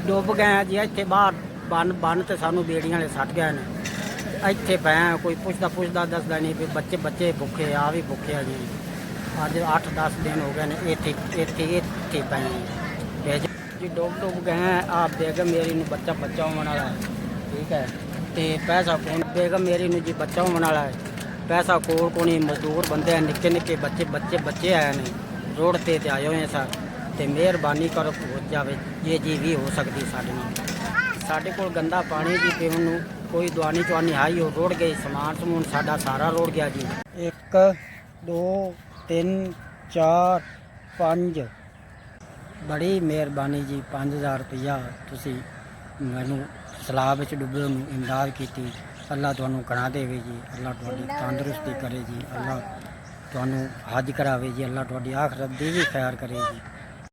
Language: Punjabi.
ਡੁੱਬ ਗਏ ਆ ਜੀ ਇੱਥੇ ਬਾਹਰ ਬੰਨ ਤੇ ਸਾਨੂੰ ਬੇੜੀਆਂ ਵਾਲੇ ਸੱਟ ਗਏ ਨੇ। ਇੱਥੇ ਪਏ ਆ, ਕੋਈ ਪੁੱਛਦਾ ਦੱਸਦਾ ਨਹੀਂ ਵੀ ਬੱਚੇ ਭੁੱਖੇ ਆ ਵੀ ਭੁੱਖੇ ਆ ਜੀ। ਅੱਜ 8-10 ਦਿਨ ਹੋ ਗਏ ਨੇ ਇੱਥੇ ਪਏ ਆ ਜੀ। ਡੁੱਬ ਗਏ ਆ। ਬੇਗਮ ਮੇਰੀ ਨੂੰ ਬੱਚਾ ਹੋਣ ਵਾਲਾ ਹੈ, ਠੀਕ ਹੈ। ਤੇ ਪੈਸਾ ਕੋਣ ਬੇਗਮ ਮੇਰੀ ਨੂੰ ਜੀ ਬੱਚਾ ਹੋਣ ਵਾਲਾ ਹੈ। ਪੈਸਾ ਕੋਲ ਕੋਣੀ ਮਜ਼ਦੂਰ ਬੰਦੇ ਨਿੱਕੇ ਨਿੱਕੇ ਬੱਚੇ ਆਏ ਨੇ ਰੋਡ ਤੇ ਆਏ ਹੋਏ ਸਰ। ਤੇ ਮਿਹਰਬਾਨੀ ਕਰੋ ਹੋ ਜਾਵੇ ਇਹ ਜੀ ਵੀ ਹੋ ਸਕਦੀ ਸਾਡੇ ਨਾਲ। ਸਾਡੇ ਕੋਲ ਗੰਦਾ ਪਾਣੀ ਜੀ ਪੀਣ ਨੂੰ, ਕੋਈ ਦਵਾਨੀ ਚਵਾਨੀ ਆਈ ਉਹ ਰੁੜ ਗਈ, ਸਮੂਨ ਸਾਡਾ ਸਾਰਾ ਰੁੜ ਗਿਆ ਜੀ। 1 2 3 4 5 ਬੜੀ ਮਿਹਰਬਾਨੀ ਜੀ। 5000 ਰੁਪਈਆ ਤੁਸੀਂ ਮੈਨੂੰ ਸਲਾਬ ਵਿੱਚ ਡੁੱਬੇ ਨੂੰ ਇਮਦਾਦ ਕੀਤੀ। ਅੱਲਾ ਤੁਹਾਨੂੰ ਕਰਾ ਦੇਵੇ ਜੀ। ਅੱਲਾ ਤੁਹਾਡੀ ਤੰਦਰੁਸਤੀ ਕਰੇ ਜੀ। ਅੱਲਾ ਤੁਹਾਨੂੰ ਹੱਜ ਕਰਾਵੇ ਜੀ। ਅੱਲਾ ਤੁਹਾਡੀ ਆਖਰਤ ਦੀ ਵੀ ਖੈਰ ਕਰੇ ਜੀ।